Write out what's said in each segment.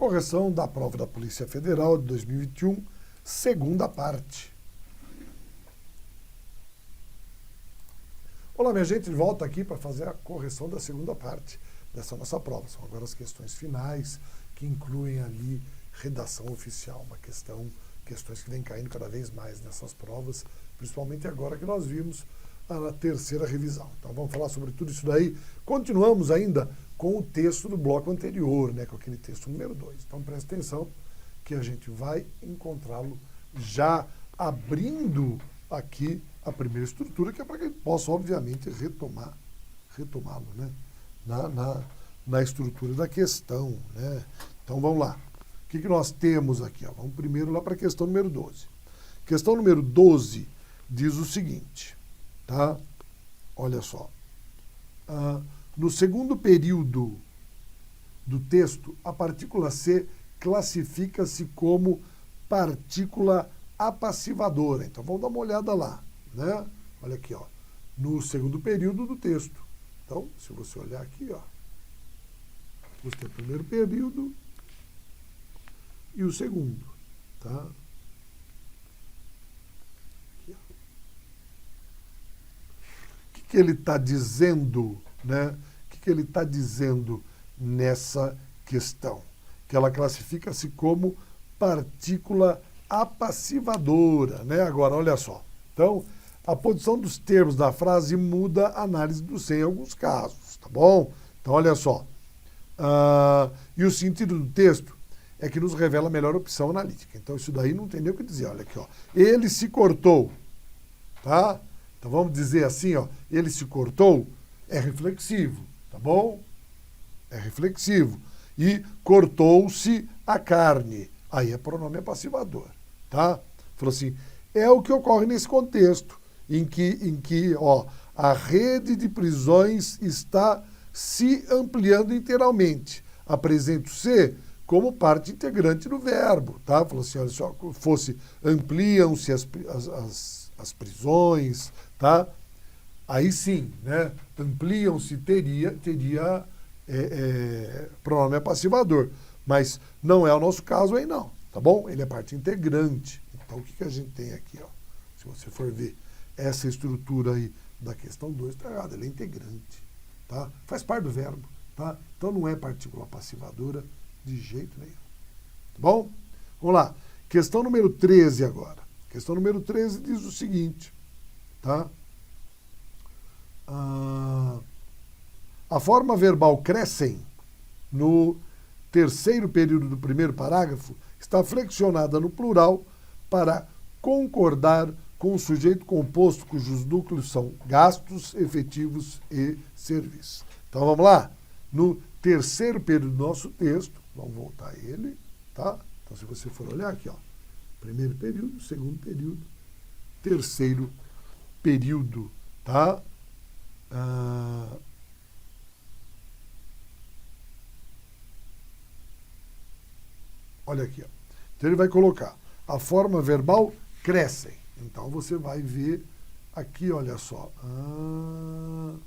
Correção da prova da Polícia Federal de 2021, segunda parte. Olá, minha gente, volta aqui para fazer a correção da segunda parte dessa nossa prova. São agora as questões finais, que incluem ali redação oficial, questões que vêm caindo cada vez mais nessas provas, principalmente agora que nós vimos a terceira revisão. Então vamos falar sobre tudo isso daí. Continuamos ainda com o texto do bloco anterior, né, com aquele texto número 2. Então presta atenção que a gente vai encontrá-lo já abrindo aqui a primeira estrutura, que é para que a gente possa, obviamente, retomá-lo, né, na estrutura da questão, né. Então vamos lá. O que nós temos aqui? Ó? Vamos primeiro lá para a questão número 12. Questão número 12 diz o seguinte, tá? Olha só. No segundo período do texto, a partícula C classifica-se como partícula apassivadora. Então vamos dar uma olhada lá, né? Olha aqui, ó. No segundo período do texto. Então, se você olhar aqui, ó, você tem o primeiro período e o segundo, tá? Aqui, ó. O que ele está dizendo, né? O que ele está dizendo nessa questão? Que ela classifica-se como partícula apassivadora, né? Agora, olha só. Então, a posição dos termos da frase muda a análise do C em alguns casos, tá bom? Então, olha só. E o sentido do texto é que nos revela a melhor opção analítica. Então, isso daí não tem nem o que dizer. Olha aqui, ó. Ele se cortou, tá? Então, vamos dizer assim, ó. Ele se cortou é reflexivo, tá bom? É reflexivo. E cortou-se a carne. Aí é pronome apassivador, tá? Falou assim, é o que ocorre nesse contexto, em que ó, a rede de prisões está se ampliando integralmente. Apresenta o C como parte integrante do verbo, tá? Falou assim, olha só, fosse ampliam-se as prisões, tá? Aí sim, né? Ampliam-se teria pronome apassivador, mas não é o nosso caso aí não, tá bom? Ele é parte integrante. Então o que a gente tem aqui, ó? Se você for ver essa estrutura aí da questão 2, tá errado, ele é integrante, tá? Faz parte do verbo, tá? Então não é partícula apassivadora de jeito nenhum. Tá bom? Vamos lá. Questão número 13 agora. Questão número 13 diz o seguinte, tá? A forma verbal crescem no terceiro período do primeiro parágrafo está flexionada no plural para concordar com o sujeito composto cujos núcleos são gastos, efetivos e serviços. Então vamos lá. No terceiro período do nosso texto, vamos voltar a ele, tá? Então se você for olhar aqui, ó, primeiro período, segundo período, terceiro período, tá? Olha aqui, ó. Então ele vai colocar a forma verbal crescem. Então você vai ver aqui, olha só. 1,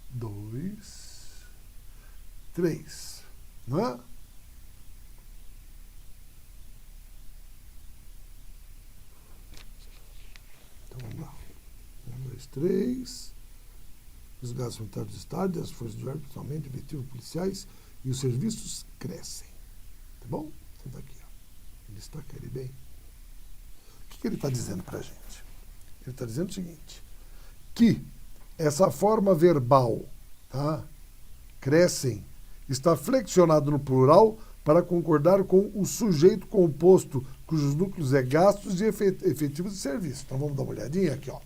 2, 3. Não é? Então vamos lá. 1, 2, 3. Os gastos unitários do Estado, as forças de ordem, principalmente efetivos policiais, e os serviços crescem. Tá bom? Então tá aqui, ó. Ele destaca ele bem. O que ele está dizendo para a gente? Ele está dizendo o seguinte, que essa forma verbal, tá, crescem, está flexionado no plural para concordar com o sujeito composto cujos núcleos é gastos e efetivos de serviço. Então vamos dar uma olhadinha aqui, ó.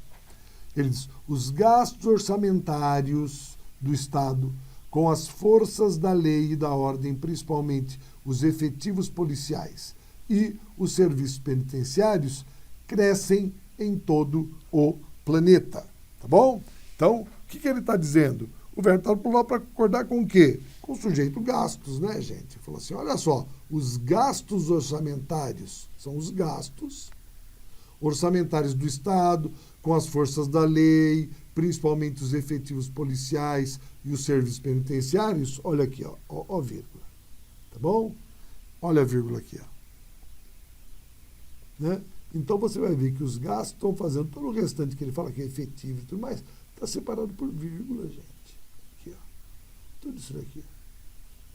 Ele diz, os gastos orçamentários do Estado com as forças da lei e da ordem, principalmente os efetivos policiais e os serviços penitenciários, crescem em todo o planeta. Tá bom? Então, o que ele está dizendo? O verbo está no plural para concordar com o quê? Com o sujeito gastos, né, gente? Falou assim, olha só, os gastos orçamentários são os gastos orçamentários do Estado, com as forças da lei principalmente os efetivos policiais e os serviços penitenciários, olha aqui, ó, vírgula, tá bom? Olha a vírgula aqui, ó. Né? Então você vai ver que os gastos estão fazendo todo o restante que ele fala que é efetivo e tudo mais, está separado por vírgula, gente. Aqui, ó. Tudo isso daqui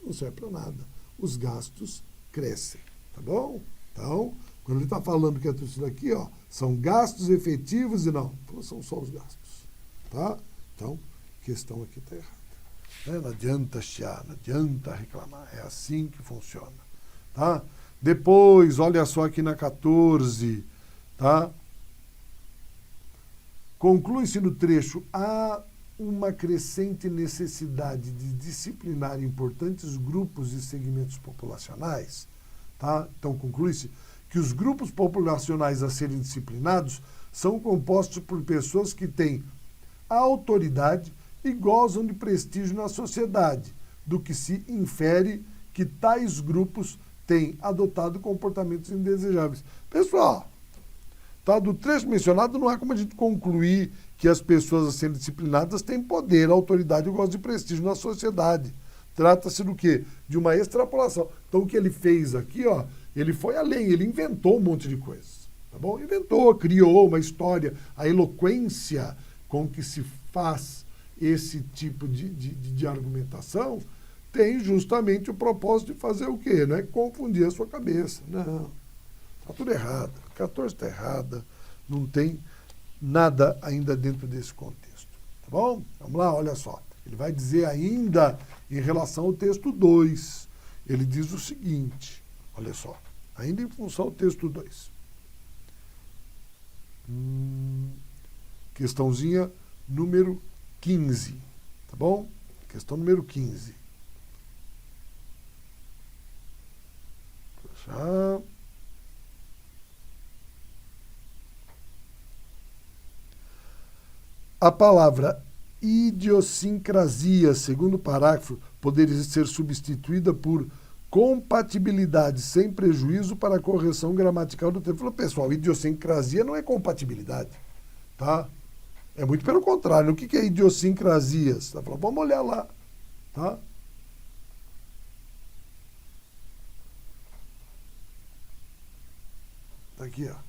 não serve para nada. Os gastos crescem, tá bom? Então, quando ele está falando que é tudo isso daqui, ó, são gastos efetivos e não são só os gastos, tá? Então, a questão aqui está errada. Né? Não adianta chiar, não adianta reclamar, é assim que funciona, tá? Depois, olha só aqui na 14, tá? Conclui-se no trecho, há uma crescente necessidade de disciplinar importantes grupos e segmentos populacionais, tá? Então, conclui-se que os grupos populacionais a serem disciplinados são compostos por pessoas que têm autoridade e gozam de prestígio na sociedade, do que se infere que tais grupos têm adotado comportamentos indesejáveis. Pessoal, tá, do trecho mencionado não há como a gente concluir que as pessoas a serem disciplinadas têm poder, autoridade e gozam de prestígio na sociedade. Trata-se do quê? De uma extrapolação. Então, o que ele fez aqui, ó, ele foi além, ele inventou um monte de coisas, tá bom? Inventou, criou uma história. A eloquência com que se faz esse tipo de argumentação tem justamente o propósito de fazer o quê? Não é confundir a sua cabeça. Não, está tudo errado. A 14 está errada, não tem nada ainda dentro desse contexto, tá bom? Vamos lá, olha só. Ele vai dizer ainda em relação ao texto 2. Ele diz o seguinte, olha só, ainda em função do texto 2. Questãozinha número 15, tá bom? Questão número 15. Já. A palavra idiosincrasia, segundo o parágrafo, poderia ser substituída por compatibilidade sem prejuízo para a correção gramatical do texto. Pessoal, idiosincrasia não é compatibilidade, tá? É muito pelo contrário. O que é idiosincrasia? Você tá falando, vamos olhar lá, tá? Tá aqui, ó.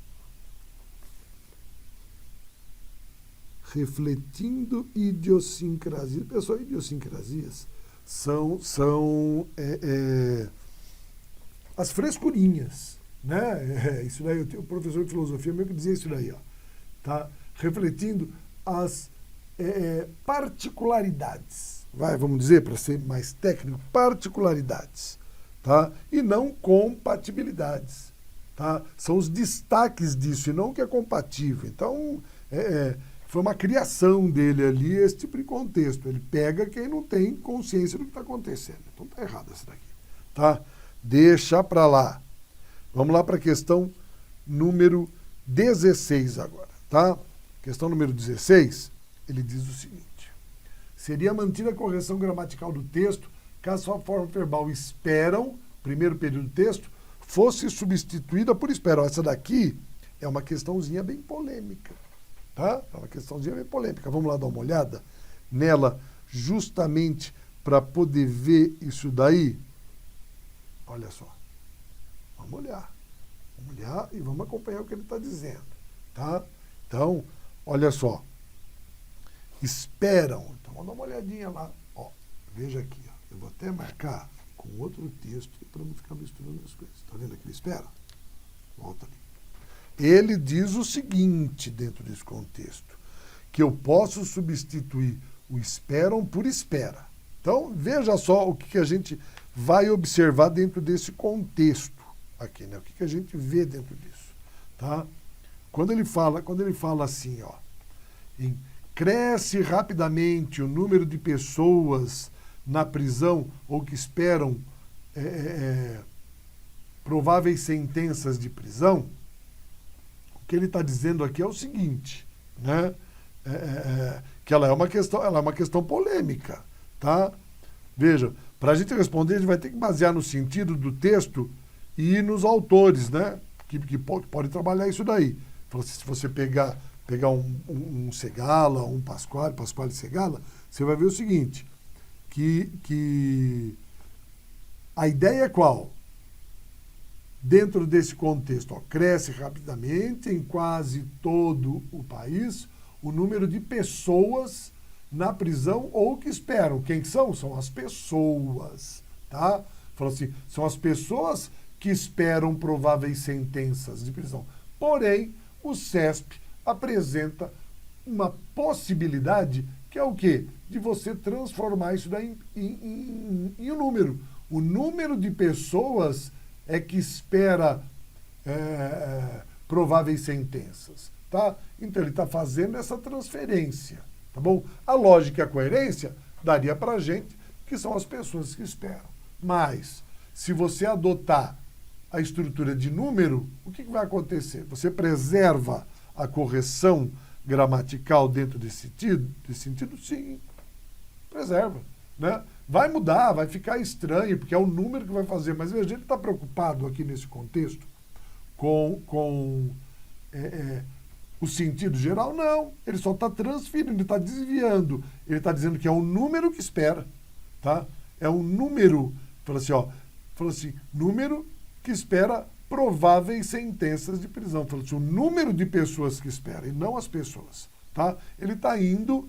Refletindo idiosincrasias. Pessoal, idiosincrasias são as frescurinhas, né? Isso daí, eu tenho um professor de filosofia meu que dizia isso daí, ó, tá? Refletindo as particularidades, vamos dizer, para ser mais técnico, particularidades, tá? E não compatibilidades, tá? São os destaques disso, e não o que é compatível. Então, foi uma criação dele ali, esse tipo de contexto. Ele pega quem não tem consciência do que está acontecendo. Então tá errado essa daqui, tá? Deixa para lá. Vamos lá para a questão número 16 agora, tá? Questão número 16, ele diz o seguinte. Seria mantida a correção gramatical do texto caso a forma verbal esperam, primeiro período do texto, fosse substituída por esperam. Essa daqui é uma questãozinha bem polêmica. Tá? É uma questãozinha bem polêmica. Vamos lá dar uma olhada nela, justamente para poder ver isso daí. Olha só. Vamos olhar e vamos acompanhar o que ele está dizendo. Tá? Então, olha só. Esperam. Então, vamos dar uma olhadinha lá. Ó, veja aqui. Ó. Eu vou até marcar com outro texto para não ficar misturando as coisas. Está vendo aqui? Ele espera. Volta ali. Ele diz o seguinte, dentro desse contexto, que eu posso substituir o esperam por espera. Então, veja só o que a gente vai observar dentro desse contexto aqui, né? O que a gente vê dentro disso, tá? Quando ele fala assim, ó, cresce rapidamente o número de pessoas na prisão ou que esperam prováveis sentenças de prisão, o que ele está dizendo aqui é o seguinte, né? Que ela é uma questão polêmica, tá? Veja, para a gente responder, a gente vai ter que basear no sentido do texto e nos autores, né? Que podem trabalhar isso daí. Se você pegar pegar um Segala, um Pasquale Segala, você vai ver o seguinte, que a ideia é qual? Dentro desse contexto, ó, cresce rapidamente em quase todo o país o número de pessoas na prisão ou que esperam. Quem são? São as pessoas, tá? Falou assim, são as pessoas que esperam prováveis sentenças de prisão. Porém, o CESP apresenta uma possibilidade que é o quê? De você transformar isso daí em um número. O número de pessoas é que espera prováveis sentenças, tá? Então ele está fazendo essa transferência, tá bom? A lógica e a coerência daria para a gente que são as pessoas que esperam. Mas, se você adotar a estrutura de número, o que vai acontecer? Você preserva a correção gramatical dentro desse sentido? Sim, preserva, né? Vai mudar, vai ficar estranho, porque é o número que vai fazer. Mas veja, ele está preocupado aqui nesse contexto com o sentido geral? Não, ele só está transferindo, ele está desviando. Ele está dizendo que é o número que espera, tá? É um número, falou assim, número que espera prováveis sentenças de prisão. Falou assim, o número de pessoas que espera, e não as pessoas, tá? Ele está indo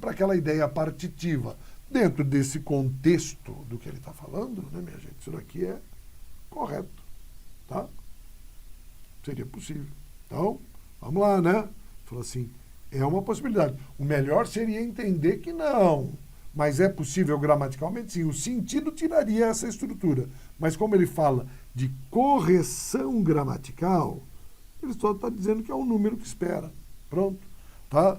para aquela ideia partitiva. Dentro desse contexto do que ele está falando, né, minha gente, isso daqui é correto, tá? Seria possível. Então, vamos lá, né? Falou assim, é uma possibilidade. O melhor seria entender que não, mas é possível gramaticalmente, sim. O sentido tiraria essa estrutura. Mas como ele fala de correção gramatical, ele só está dizendo que é um número que espera. Pronto, tá?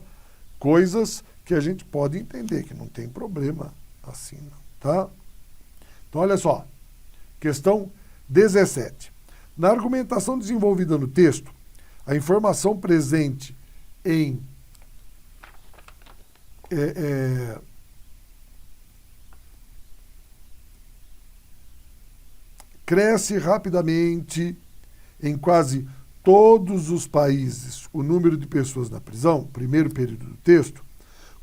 Coisas que a gente pode entender, que não tem problema assim, não, tá? Então, olha só, questão 17. Na argumentação desenvolvida no texto, a informação presente em cresce rapidamente em quase todos os países o número de pessoas na prisão, primeiro período do texto,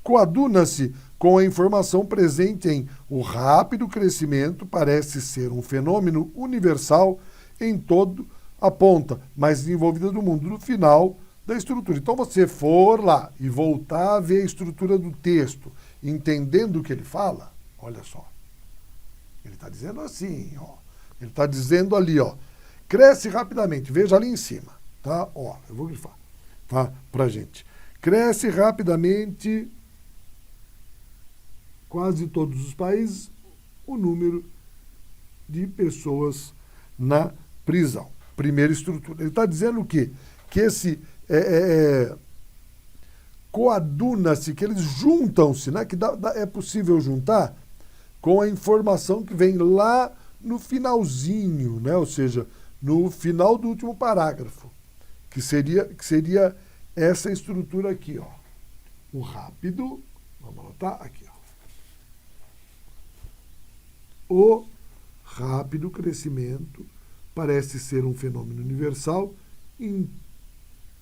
coaduna-se com a informação presente em o rápido crescimento parece ser um fenômeno universal em todo a ponta mais desenvolvida do mundo, no final da estrutura. Então, você for lá e voltar a ver a estrutura do texto, entendendo o que ele fala, olha só, ele está dizendo assim, ó, ele está dizendo ali, ó, cresce rapidamente, veja ali em cima, tá? Ó, eu vou grifar, tá? Pra gente. Cresce rapidamente, quase todos os países, o número de pessoas na prisão. Primeira estrutura. Ele está dizendo o quê? Que esse coaduna-se, que eles juntam-se, né? Que é possível juntar com a informação que vem lá no finalzinho, né? Ou seja, no final do último parágrafo, que seria essa estrutura aqui, ó. O rápido, vamos anotar aqui, ó. O rápido crescimento parece ser um fenômeno universal em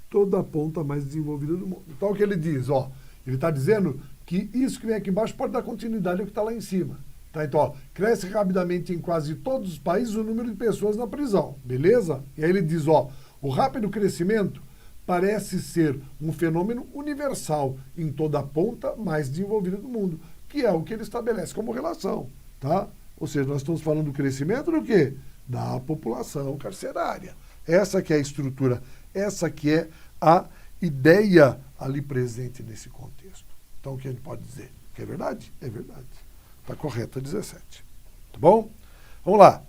toda a ponta mais desenvolvida do mundo. Então, o que ele diz? Ó, ele está dizendo que isso que vem aqui embaixo pode dar continuidade ao que está lá em cima. Tá? Então, ó, cresce rapidamente em quase todos os países o número de pessoas na prisão. Beleza? E aí ele diz, ó, o rápido crescimento parece ser um fenômeno universal em toda a ponta mais desenvolvida do mundo, que é o que ele estabelece como relação. Tá? Ou seja, nós estamos falando do crescimento do quê? Da população carcerária. Essa que é a estrutura, essa que é a ideia ali presente nesse contexto. Então, o que a gente pode dizer? Que é verdade? É verdade. Está correto a 17. Tá bom? Vamos lá.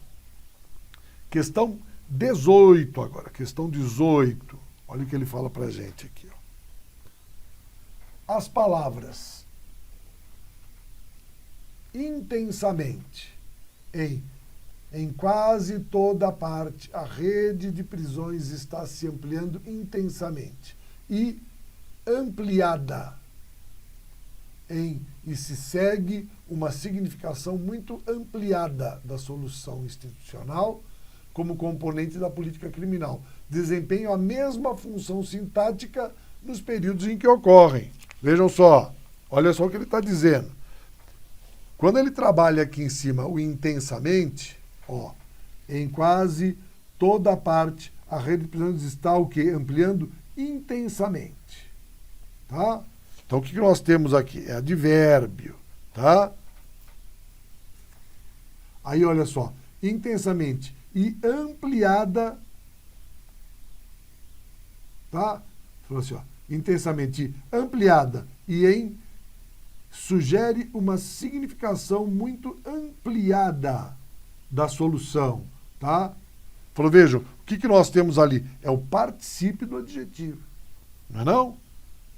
Questão 18 agora. Questão 18. Olha o que ele fala para a gente aqui. Ó. As palavras intensamente em quase toda parte, a rede de prisões está se ampliando intensamente e ampliada e se segue uma significação muito ampliada da solução institucional como componente da política criminal. Desempenham a mesma função sintática nos períodos em que ocorrem. Vejam só, olha só o que ele está dizendo. Quando ele trabalha aqui em cima o intensamente, ó, em quase toda a parte, a rede de prisões está o quê? Ampliando intensamente. Tá? Então, o que nós temos aqui? É advérbio. Tá? Aí, olha só. Intensamente e ampliada. Tá? Falou assim, ó. Intensamente ampliada e em sugere uma significação muito ampliada da solução, tá? Falou, vejam, o que nós temos ali? É o particípio do adjetivo, não é não?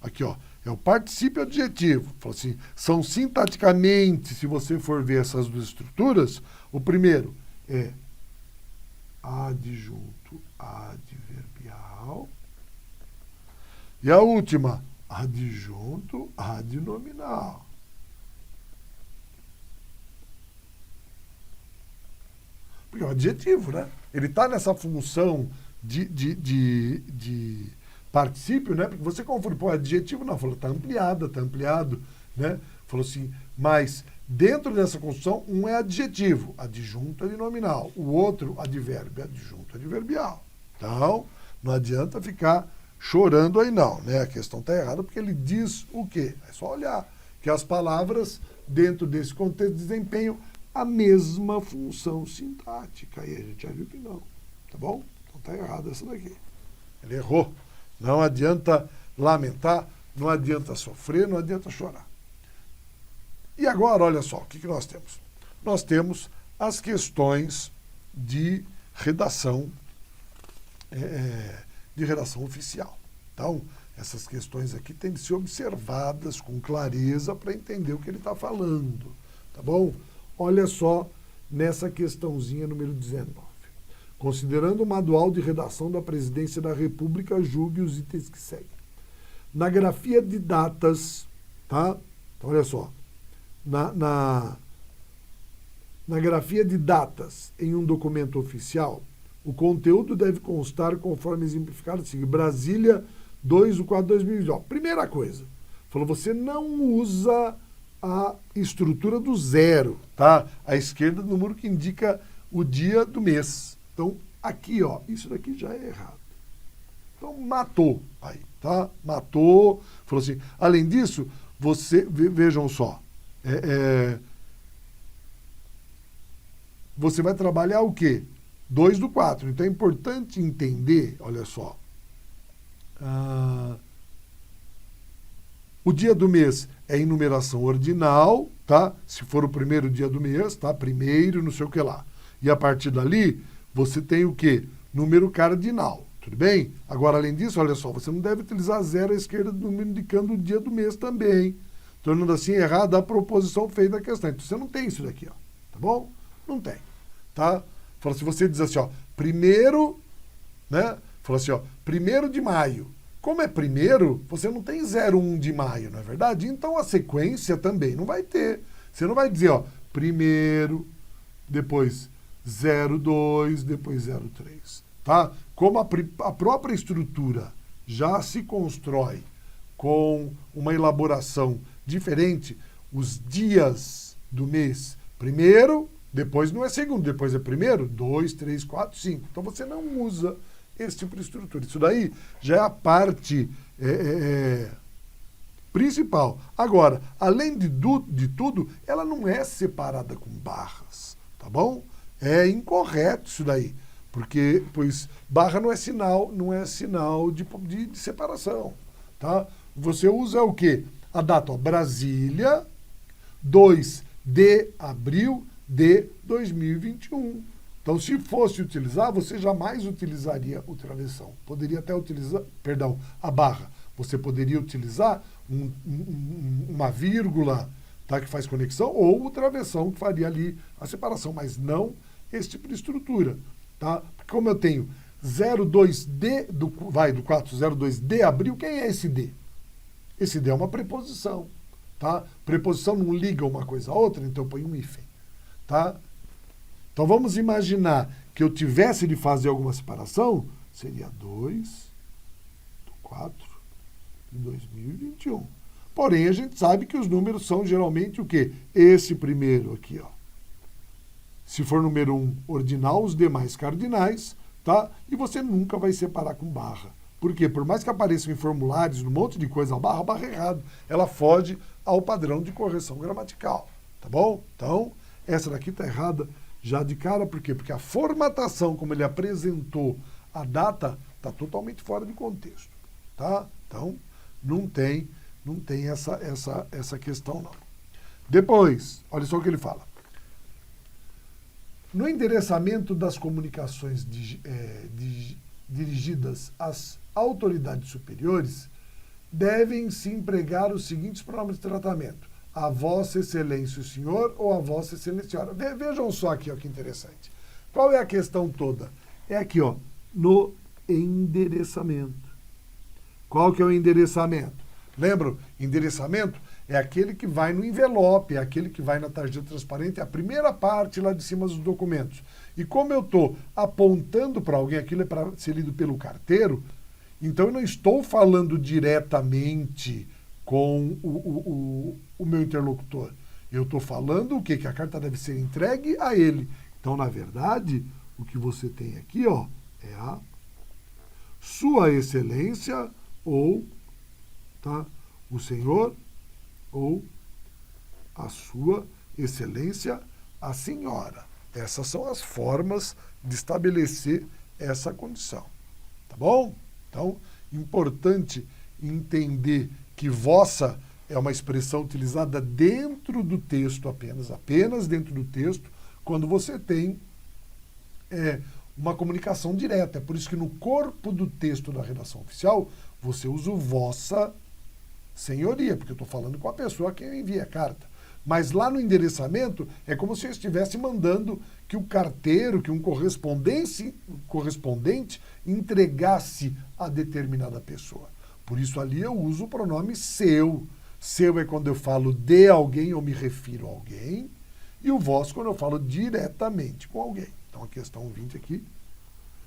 Aqui, ó, é o particípio adjetivo. Falou assim, são sintaticamente, se você for ver essas duas estruturas, o primeiro é adjunto adverbial e a última, adjunto adnominal. Porque é um adjetivo, né? Ele está nessa função de particípio, né? Porque você confunde, pô, adjetivo não, falou, está ampliado, né? Falou assim, mas dentro dessa construção, um é adjetivo, adjunto adnominal, o outro advérbio, adjunto adverbial. Então, não adianta ficar chorando aí não, né? A questão está errada porque ele diz o quê? É só olhar que as palavras, dentro desse contexto, desempenham a mesma função sintática. E a gente já viu que não, tá bom? Então está errado essa daqui. Ele errou. Não adianta lamentar, não adianta sofrer, não adianta chorar. E agora, olha só, o que nós temos? Nós temos as questões de redação oficial. Então, essas questões aqui têm de ser observadas com clareza para entender o que ele está falando, tá bom? Olha só nessa questãozinha número 19. Considerando o manual de redação da Presidência da República, julgue os itens que seguem. Na grafia de datas, tá? Então, olha só. Na grafia de datas em um documento oficial, o conteúdo deve constar conforme exemplificado assim, Brasília 2/4/2020. Ó, primeira coisa, falou, você não usa a estrutura do zero, tá? À esquerda do número que indica o dia do mês. Então, aqui, ó, isso daqui já é errado. Então, matou aí, tá? Matou. Falou assim, além disso, vejam só, você vai trabalhar o quê? 2/4. Então, é importante entender, olha só, o dia do mês é em numeração ordinal, tá? Se for o primeiro dia do mês, tá? Primeiro, não sei o que lá. E a partir dali, você tem o quê? Número cardinal, tudo bem? Agora, além disso, olha só, você não deve utilizar zero à esquerda do número indicando o dia do mês também, tornando assim errada a proposição feita da questão. Então, você não tem isso daqui, ó, tá bom? Não tem, tá? Fala, se você diz assim, ó, primeiro, né? Fala assim, ó, 1º de maio. Como é primeiro, você não tem 01 de maio, não é verdade? Então a sequência também não vai ter. Você não vai dizer, ó, primeiro, depois 02, depois 03, tá? Como a própria estrutura já se constrói com uma elaboração diferente, os dias do mês, primeiro, depois não é segundo, depois é primeiro, 2, 3, 4, 5. Então você não usa esse tipo de estrutura. Isso daí já é a parte principal. Agora, além de tudo, ela não é separada com barras, tá bom? É incorreto isso daí, porque pois barra não é sinal de separação, tá? Você usa o quê? A data, ó, Brasília, 2 de abril de 2021. Então, se fosse utilizar, você jamais utilizaria o travessão. Poderia até utilizar, a barra. Você poderia utilizar uma vírgula, tá, que faz conexão, ou o travessão que faria ali a separação, mas não esse tipo de estrutura, tá? Porque como eu tenho 02D, do 4, 02 de abril, quem é esse D? Esse D é uma preposição, tá? Preposição não liga uma coisa a outra, então eu ponho um hífen, tá? Então vamos imaginar que eu tivesse de fazer alguma separação, seria 2/4 de 2021. Porém, a gente sabe que os números são geralmente o quê? Esse primeiro aqui, ó. Se for número 1, ordinal, os demais cardinais, tá? E você nunca vai separar com barra. Por quê? Por mais que apareçam em formulários, um monte de coisa, a barra é errado. Ela foge ao padrão de correção gramatical, tá bom? Então, essa daqui tá errada já de cara, por quê? Porque a formatação, como ele apresentou a data, tá totalmente fora de contexto, tá? Então, não tem essa questão, não. Depois, olha só o que ele fala. No endereçamento das comunicações dirigidas às autoridades superiores, devem-se empregar os seguintes pronomes de tratamento: a Vossa Excelência o Senhor ou a Vossa Excelência Senhora. Vejam só aqui, ó, que interessante. Qual é a questão toda? É aqui, ó, no endereçamento. Qual que é o endereçamento? Lembram? Endereçamento é aquele que vai no envelope, é aquele que vai na tarjeta transparente, é a primeira parte lá de cima dos documentos. E como eu estou apontando para alguém, aquilo é para ser lido pelo carteiro, então eu não estou falando diretamente com o meu interlocutor. Eu estou falando o quê? Que a carta deve ser entregue a ele. Então, na verdade, o que você tem aqui, ó, é a Sua Excelência ou, tá, o Senhor ou a Sua Excelência a Senhora. Essas são as formas de estabelecer essa condição. Tá bom? Então, importante entender que vossa é uma expressão utilizada dentro do texto apenas dentro do texto, quando você tem uma comunicação direta. É por isso que no corpo do texto da redação oficial, você usa o vossa senhoria, porque eu estou falando com a pessoa a quem eu enviei a carta. Mas lá no endereçamento, é como se eu estivesse mandando que o carteiro, que um correspondente entregasse a determinada pessoa. Por isso ali eu uso o pronome seu. Seu é quando eu falo de alguém, eu me refiro a alguém. E o vosso quando eu falo diretamente com alguém. Então a questão 20 aqui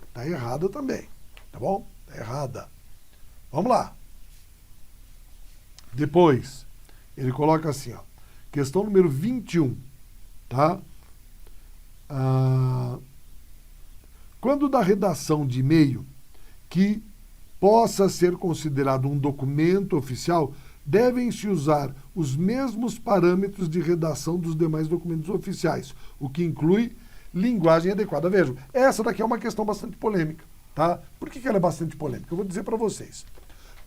está errada também. Tá bom? Está errada. Vamos lá. Depois, ele coloca assim, ó. Questão número 21, tá? Quando da redação de e-mail que possa ser considerado um documento oficial, devem-se usar os mesmos parâmetros de redação dos demais documentos oficiais, o que inclui linguagem adequada. Vejam, essa daqui é uma questão bastante polêmica, tá? Por que ela é bastante polêmica? Eu vou dizer para vocês.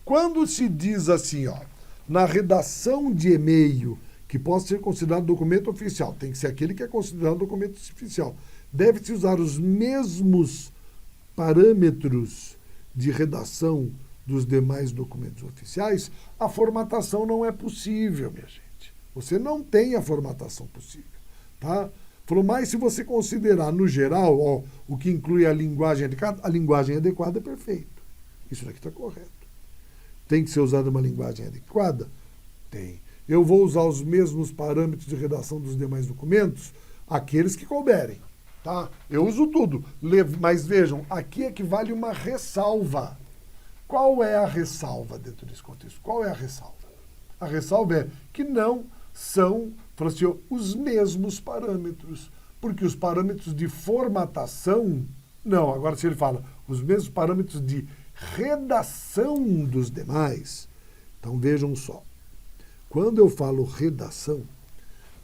Quando se diz assim, ó, na redação de e-mail que possa ser considerado documento oficial, tem que ser aquele que é considerado documento oficial, deve-se usar os mesmos parâmetros de redação dos demais documentos oficiais, a formatação não é possível, minha gente. Você não tem a formatação possível, tá? Falou, mas se você considerar no geral, ó, o que inclui a linguagem adequada é perfeito. Isso daqui está correto. Tem que ser usada uma linguagem adequada? Tem. Eu vou usar os mesmos parâmetros de redação dos demais documentos, aqueles que couberem, tá? Eu uso tudo, mas vejam, aqui é que vale uma ressalva. Qual é a ressalva dentro desse contexto? Qual é a ressalva? A ressalva é que não são, fala assim, os mesmos parâmetros, porque os parâmetros de formatação, não, agora se ele fala os mesmos parâmetros de redação dos demais, então vejam só. Quando eu falo redação,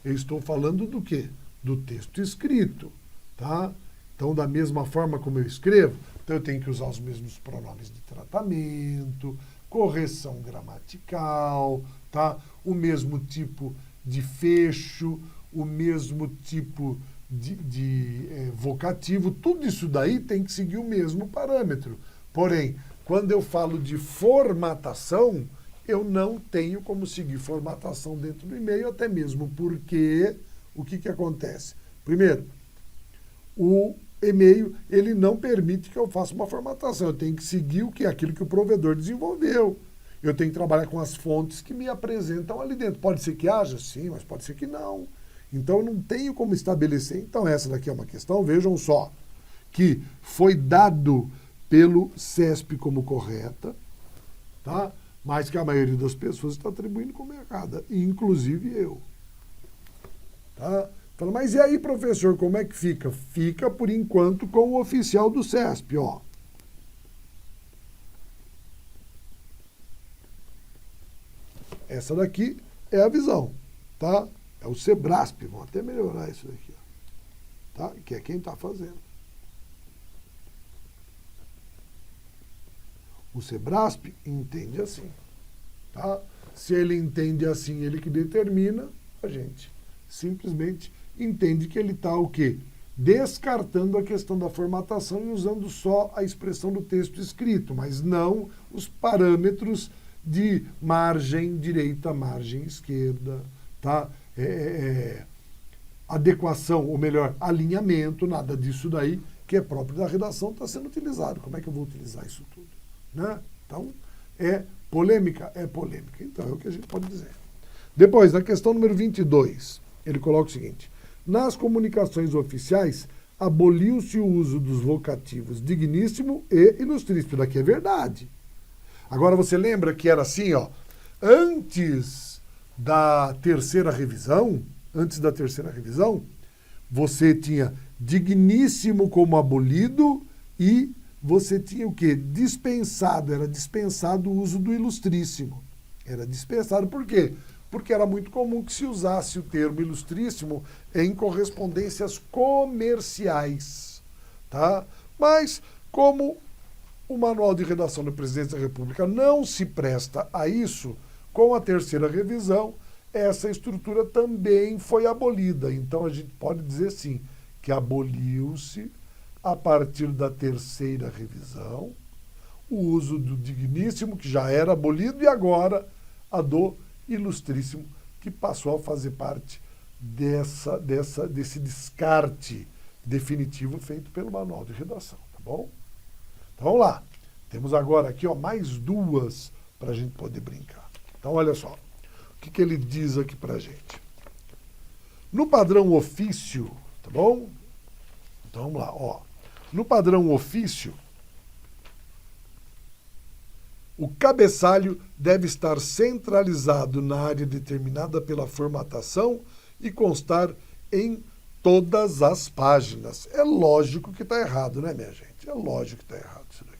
eu estou falando do quê? Do texto escrito, tá? Então, da mesma forma como eu escrevo, então eu tenho que usar os mesmos pronomes de tratamento, correção gramatical, tá? O mesmo tipo de fecho, o mesmo tipo de vocativo, tudo isso daí tem que seguir o mesmo parâmetro. Porém, quando eu falo de formatação, eu não tenho como seguir formatação dentro do e-mail, até mesmo porque o que acontece? Primeiro, o e-mail ele não permite que eu faça uma formatação. Eu tenho que seguir o que é aquilo que o provedor desenvolveu. Eu tenho que trabalhar com as fontes que me apresentam ali dentro. Pode ser que haja, sim, mas pode ser que não. Então, eu não tenho como estabelecer. Então, essa daqui é uma questão, vejam só, que foi dado pelo CESP como correta, tá? mas que a maioria das pessoas está atribuindo como errada, inclusive eu. Tá? Fala, mas e aí, professor, como é que fica? Fica, por enquanto, com o oficial do CESP, ó. Essa daqui é a visão, tá? É o Sebrasp, vamos até melhorar isso daqui, ó, tá? Que é quem está fazendo. O Sebrasp entende assim, tá? Se ele entende assim, ele que determina, a gente simplesmente entende que ele está o quê? Descartando a questão da formatação e usando só a expressão do texto escrito, mas não os parâmetros de margem direita, margem esquerda, tá? Adequação, ou melhor, alinhamento, nada disso daí que é próprio da redação está sendo utilizado. Como é que eu vou utilizar isso tudo? Né? Então, é polêmica? É polêmica. Então, é o que a gente pode dizer. Depois, na questão número 22, ele coloca o seguinte: nas comunicações oficiais, aboliu-se o uso dos vocativos digníssimo e ilustríssimo. Daqui é verdade. Agora, você lembra que era assim, ó, antes da terceira revisão, você tinha digníssimo como abolido e você tinha o quê? Era dispensado o uso do ilustríssimo. Era dispensado, por quê? Porque era muito comum que se usasse o termo ilustríssimo em correspondências comerciais, tá? Mas, como o Manual de Redação da Presidência da República não se presta a isso, com a terceira revisão, essa estrutura também foi abolida. Então, a gente pode dizer, sim, que aboliu-se, a partir da terceira revisão, o uso do digníssimo, que já era abolido, e agora a do ilustríssimo, que passou a fazer parte desse descarte definitivo feito pelo Manual de Redação, tá bom? Então vamos lá. Temos agora aqui, ó, mais duas para a gente poder brincar. Então olha só, o que ele diz aqui para a gente. No padrão ofício, tá bom? Então vamos lá, ó. No padrão ofício, o cabeçalho deve estar centralizado na área determinada pela formatação e constar em todas as páginas. É lógico que está errado, né, minha gente? É lógico que está errado isso daqui.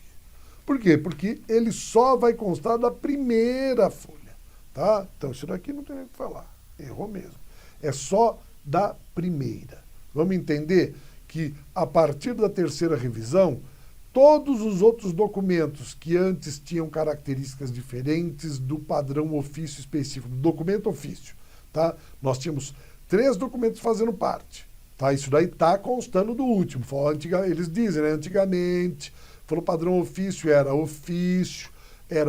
Por quê? Porque ele só vai constar da primeira folha, tá? Então isso daqui não tem nem o que falar. Errou mesmo. É só da primeira. Vamos entender que, a partir da terceira revisão, todos os outros documentos que antes tinham características diferentes do padrão ofício específico, do documento ofício, tá? Nós tínhamos 3 documentos fazendo parte, tá? Isso daí está constando do último. Eles dizem, né? Antigamente, o padrão ofício, era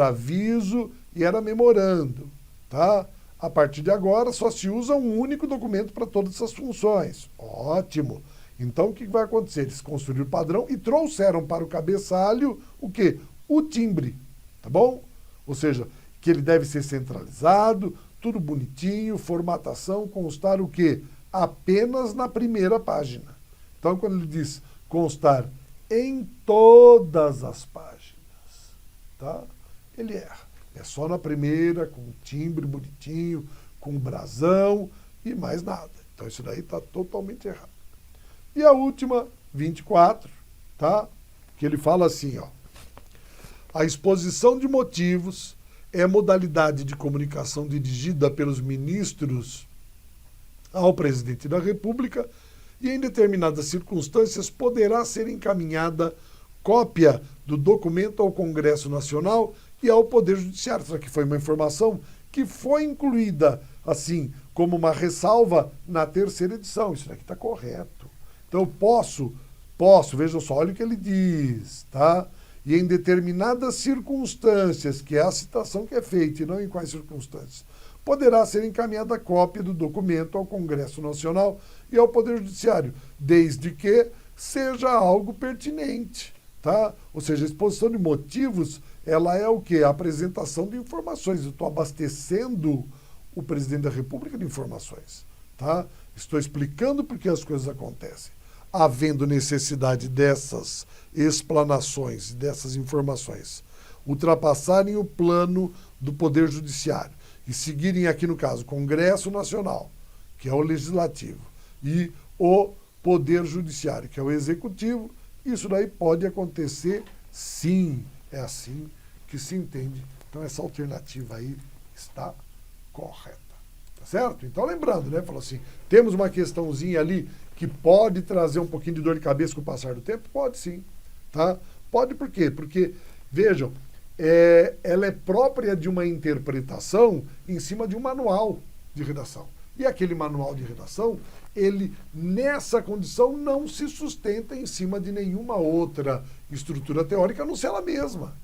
aviso e era memorando, tá? A partir de agora, só se usa um único documento para todas essas funções. Ótimo! Então, o que vai acontecer? Eles construíram o padrão e trouxeram para o cabeçalho o quê? O timbre, tá bom? Ou seja, que ele deve ser centralizado, tudo bonitinho, formatação, constar o quê? Apenas na primeira página. Então, quando ele diz constar em todas as páginas, tá? Ele erra. É só na primeira, com timbre bonitinho, com brasão e mais nada. Então, isso daí está totalmente errado. E a última, 24, tá? Que ele fala assim, ó. A exposição de motivos é modalidade de comunicação dirigida pelos ministros ao presidente da República e, em determinadas circunstâncias, poderá ser encaminhada cópia do documento ao Congresso Nacional e ao Poder Judiciário. Isso aqui foi uma informação que foi incluída, assim, como uma ressalva na terceira edição. Isso daqui está correto. Então, eu posso, vejam só, olha o que ele diz, tá? E em determinadas circunstâncias, que é a citação que é feita, e não em quais circunstâncias, poderá ser encaminhada cópia do documento ao Congresso Nacional e ao Poder Judiciário, desde que seja algo pertinente, tá? Ou seja, a exposição de motivos, ela é o quê? A apresentação de informações. Eu estou abastecendo o presidente da República de informações, tá? Estou explicando por que as coisas acontecem. Havendo necessidade dessas explanações, dessas informações, ultrapassarem o plano do Poder Judiciário e seguirem aqui, no caso, Congresso Nacional, que é o Legislativo, e o Poder Judiciário, que é o Executivo, isso daí pode acontecer sim. É assim que se entende. Então essa alternativa aí está correta. Tá certo? Então lembrando, né? Falou assim, temos uma questãozinha ali que pode trazer um pouquinho de dor de cabeça com o passar do tempo? Pode sim. Tá? Pode por quê? Porque, vejam, ela é própria de uma interpretação em cima de um manual de redação. E aquele manual de redação, ele, nessa condição, não se sustenta em cima de nenhuma outra estrutura teórica, a não ser ela mesma.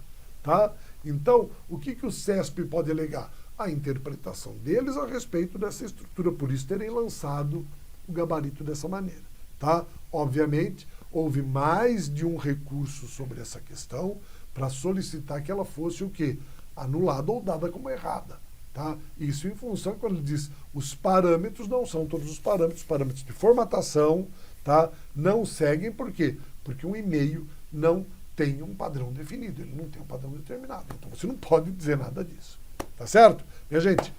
Tá? Então, o que o CESP pode alegar? A interpretação deles a respeito dessa estrutura, por isso terem lançado o gabarito dessa maneira. Tá? Obviamente, houve mais de um recurso sobre essa questão para solicitar que ela fosse o quê? Anulada ou dada como errada. Tá? Isso em função, quando ele diz os parâmetros, não são todos os parâmetros de formatação, tá? Não seguem, por quê? Porque um e-mail não tem um padrão definido, ele não tem um padrão determinado. Então você não pode dizer nada disso. Tá certo? Minha gente,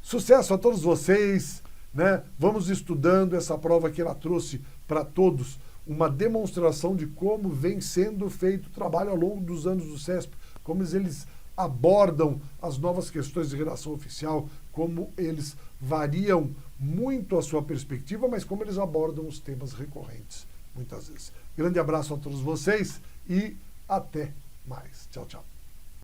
sucesso a todos vocês, né? Vamos estudando essa prova que ela trouxe para todos uma demonstração de como vem sendo feito o trabalho ao longo dos anos do CESP, como eles abordam as novas questões de redação oficial, como eles variam muito a sua perspectiva, mas como eles abordam os temas recorrentes, muitas vezes. Grande abraço a todos vocês e até mais. Tchau, tchau.